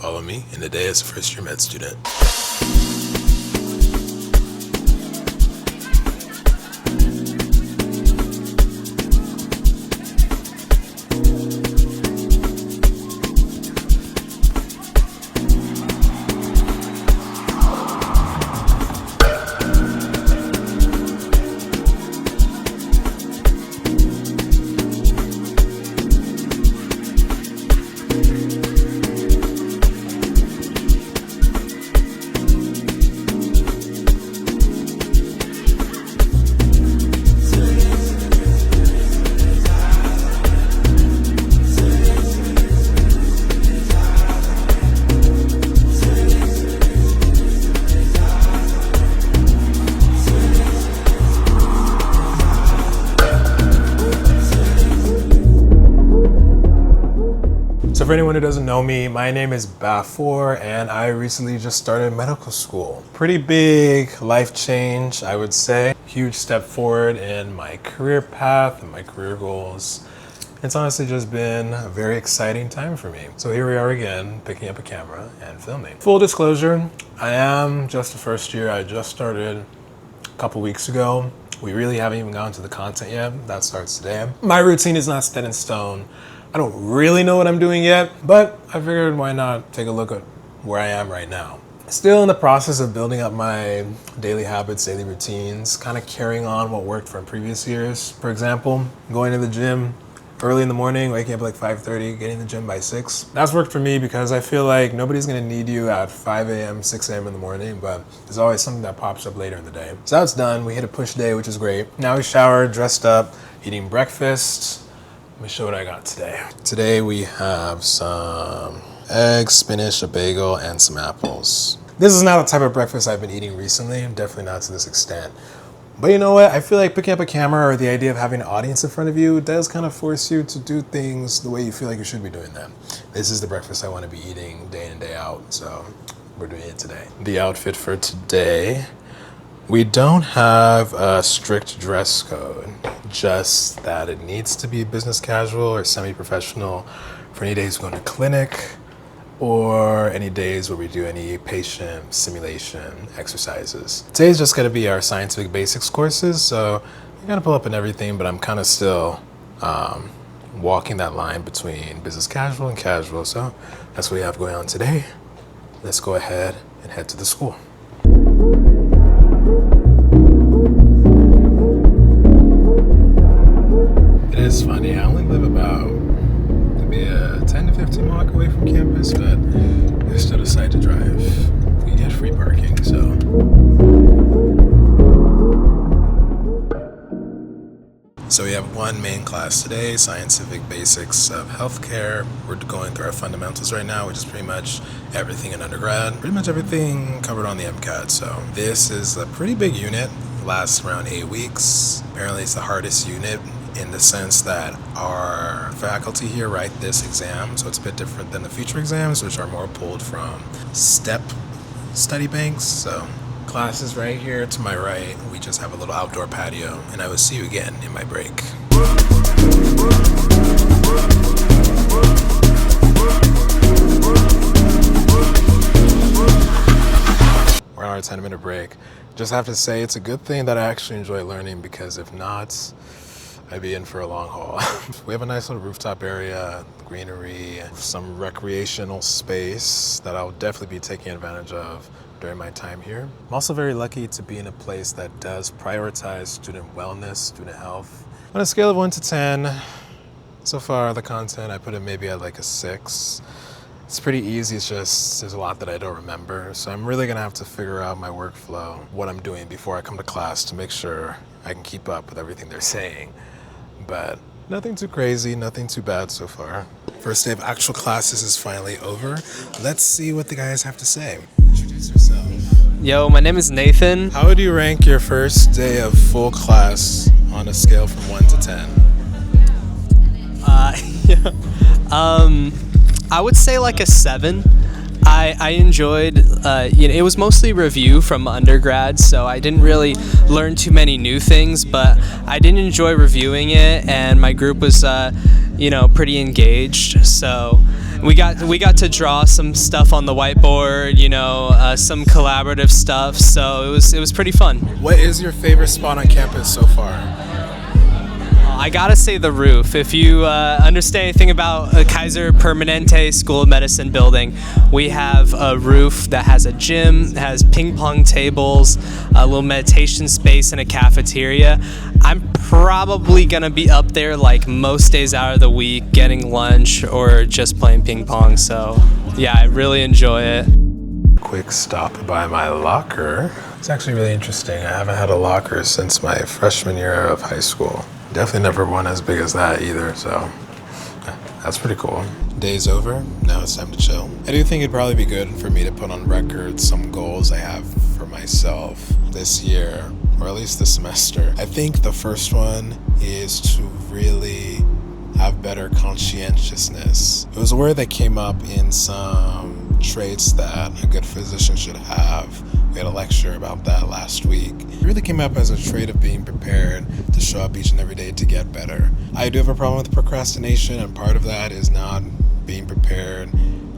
follow me in the day as a first-year med student. So for anyone who doesn't know me, my name is Bafor and I recently just started medical school. Pretty big life change, I would say. Huge step forward in my career path and my career goals. It's honestly just been a very exciting time for me. So here we are again, picking up a camera and filming. Full disclosure, I am just a first year. I just started a couple weeks ago. We really haven't even gotten to the content yet. That starts today. My routine is not set in stone. I don't really know what I'm doing yet, but I figured why not take a look at where I am right now. Still in the process of building up my daily habits, daily routines, kind of carrying on what worked from previous years. For example, going to the gym early in the morning, waking up like 5:30, getting to the gym by 6. That's worked for me because I feel like nobody's gonna need you at 5 a.m., 6 a.m. in the morning, but there's always something that pops up later in the day. So that's done. We hit a push day, which is great. Now we showered, dressed up, eating breakfast. Let me show what I got today. Today we have some eggs, spinach, a bagel, and some apples. This is not the type of breakfast I've been eating recently, definitely not to this extent. But you know what? I feel like picking up a camera or the idea of having an audience in front of you does kind of force you to do things the way you feel like you should be doing them. This is the breakfast I want to be eating day in and day out, so we're doing it today. The outfit for today, we don't have a strict dress code, just that it needs to be business casual or semi-professional for any days we go to clinic or any days where we do any patient simulation exercises. Today's just gonna be our scientific basics courses, so you're gonna pull up and everything, but I'm kind of still walking that line between business casual and casual, so that's what we have going on today. Let's go ahead and head to the school. It is funny, I only live about maybe a 10 to 15 mile away from campus, but I still decide to drive. We get free parking, so. So we have one main class today, Scientific Basics of Healthcare. We're going through our fundamentals right now, which is pretty much everything in undergrad. Pretty much everything covered on the MCAT. So this is a pretty big unit, lasts around 8 weeks. Apparently it's the hardest unit in the sense that our faculty here write this exam, so it's a bit different than the future exams, which are more pulled from STEP study banks. So classes right here to my right. We just have a little outdoor patio, and I will see you again in my break. We're on our 10-minute break. Just have to say it's a good thing that I actually enjoy learning, because if not, I'd be in for a long haul. We have a nice little rooftop area, greenery, some recreational space that I'll definitely be taking advantage of during my time here. I'm also very lucky to be in a place that does prioritize student wellness, student health. On a scale of 1 to 10, so far the content, I put it maybe at like a 6. It's pretty easy, it's just there's a lot that I don't remember. So I'm really gonna have to figure out my workflow, what I'm doing before I come to class to make sure I can keep up with everything they're saying. But nothing too crazy, nothing too bad so far. First day of actual classes is finally over. Let's see what the guys have to say. Introduce yourself. Yo, my name is Nathan. How would you rank your first day of full class on a scale from 1 to 10? I would say like a 7. I enjoyed, it was mostly review from undergrad, so I didn't really learn too many new things, but I did enjoy reviewing it, and my group was, pretty engaged, so we got to draw some stuff on the whiteboard, some collaborative stuff. So it was pretty fun. What is your favorite spot on campus so far? I gotta say the roof. If you understand anything about Kaiser Permanente School of Medicine building, we have a roof that has a gym, has ping pong tables, a little meditation space, and a cafeteria. I'm probably gonna be up there like most days out of the week, getting lunch or just playing ping pong. So yeah, I really enjoy it. Quick stop by my locker. It's actually really interesting. I haven't had a locker since my freshman year of high school. Definitely never one as big as that either, so that's pretty cool. Day's over, now it's time to chill. I do think it'd probably be good for me to put on record some goals I have for myself this year, or at least this semester. I think the first one is to really have better conscientiousness. It was a word that came up in some traits that a good physician should have. We had a lecture about that last week. It really came up as a trait of being prepared to show up each and every day to get better. I do have a problem with procrastination, and part of that is not being prepared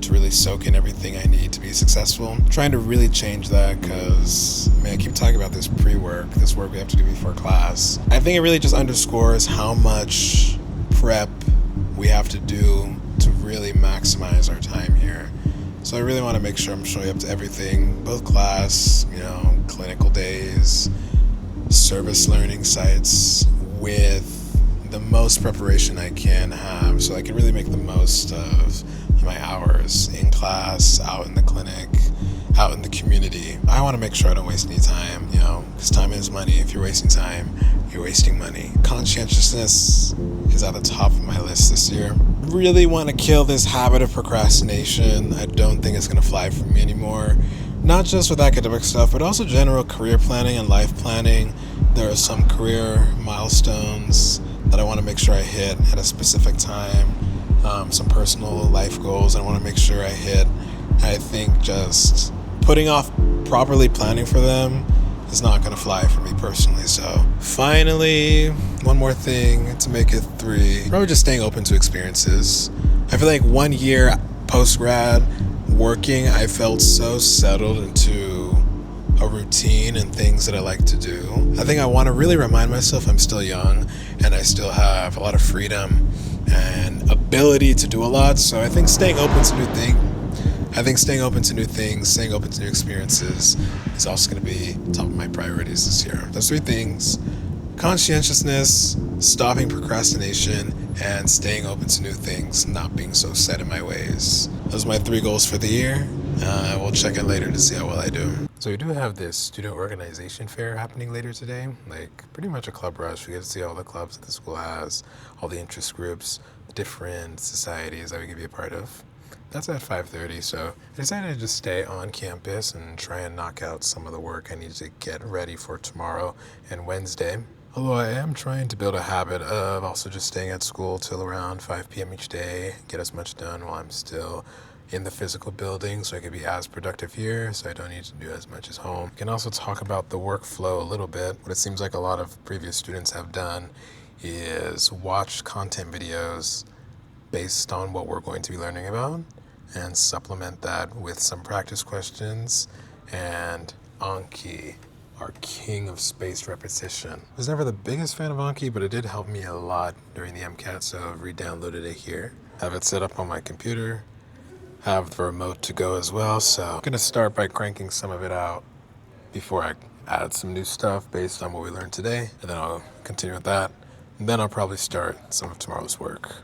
to really soak in everything I need to be successful. I'm trying to really change that because, I keep talking about this pre-work, this work we have to do before class. I think it really just underscores how much prep we have to do to really maximize our time here. So I really want to make sure I'm showing up to everything, both class, clinical days, service learning sites, with the most preparation I can have so I can really make the most of my hours in class, out in the clinic, out in the community. I want to make sure I don't waste any time, because time is money. If you're wasting time, you're wasting money. Conscientiousness is at the top of my list this year. Really want to kill this habit of procrastination. I don't think it's going to fly for me anymore. Not just with academic stuff, but also general career planning and life planning. There are some career milestones that I want to make sure I hit at a specific time. Some personal life goals I want to make sure I hit. I think just putting off properly planning for them is not going to fly for me personally. So finally, one more thing to make it 3. Probably just staying open to experiences. I feel like 1 year post-grad working, I felt so settled into a routine and things that I like to do. I think I want to really remind myself I'm still young and I still have a lot of freedom and ability to do a lot. So I think staying open to new things, staying open to new experiences is also going to be top of my priorities this year. Those 3 things: conscientiousness, stopping procrastination, and staying open to new things, not being so set in my ways. Those are my 3 goals for the year. We'll check in later to see how well I do. So we do have this student organization fair happening later today, like pretty much a club rush. We get to see all the clubs that the school has, all the interest groups, different societies that we can be a part of. That's at 5:30, so I decided to just stay on campus and try and knock out some of the work I need to get ready for tomorrow and Wednesday. Although I am trying to build a habit of also just staying at school till around 5 p.m. each day, get as much done while I'm still in the physical building so I can be as productive here, so I don't need to do as much as home. We can also talk about the workflow a little bit. What it seems like a lot of previous students have done is watch content videos based on what we're going to be learning about and supplement that with some practice questions and Anki, our king of spaced repetition. I was never the biggest fan of Anki, but it did help me a lot during the MCAT, so I've re-downloaded it here. Have it set up on my computer, have the remote to go as well, so I'm gonna start by cranking some of it out before I add some new stuff based on what we learned today, and then I'll continue with that, and then I'll probably start some of tomorrow's work.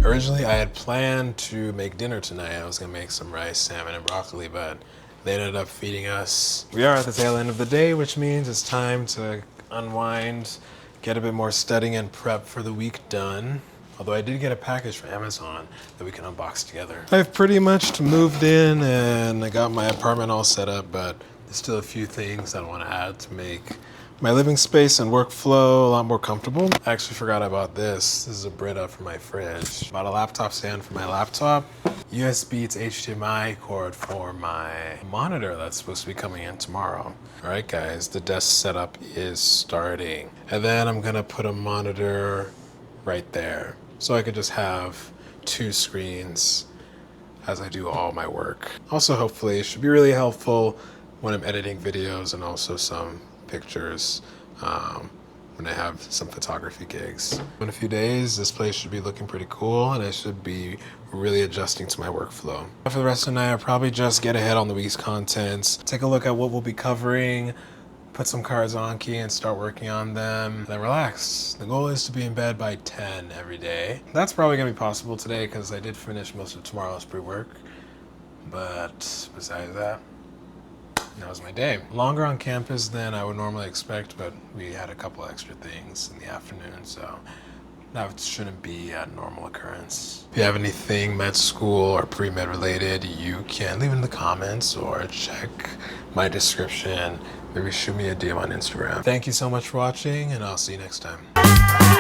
Originally, I had planned to make dinner tonight. I was gonna make some rice, salmon, and broccoli, but they ended up feeding us. We are at the tail end of the day, which means it's time to unwind, get a bit more studying and prep for the week done. Although I did get a package from Amazon that we can unbox together. I've pretty much moved in and I got my apartment all set up, but there's still a few things I want to add to make my living space and workflow a lot more comfortable. I actually forgot about this. This is a Brita for my fridge. Bought a laptop stand for my laptop. USB to HDMI cord for my monitor that's supposed to be coming in tomorrow. All right, guys, the desk setup is starting. And then I'm gonna put a monitor right there. So I could just have 2 screens as I do all my work. Also, hopefully, it should be really helpful when I'm editing videos and also some pictures when I have some photography gigs. In a few days, this place should be looking pretty cool and I should be really adjusting to my workflow. For the rest of the night, I'll probably just get ahead on the week's contents, take a look at what we'll be covering, put some cards on Anki and start working on them, and then relax. The goal is to be in bed by 10 every day. That's probably gonna be possible today because I did finish most of tomorrow's pre-work, but besides that, that was my day. Longer on campus than I would normally expect, but we had a couple extra things in the afternoon, so that shouldn't be a normal occurrence. If you have anything med school or pre-med related, you can leave it in the comments or check my description. Maybe shoot me a DM on Instagram. Thank you so much for watching, and I'll see you next time.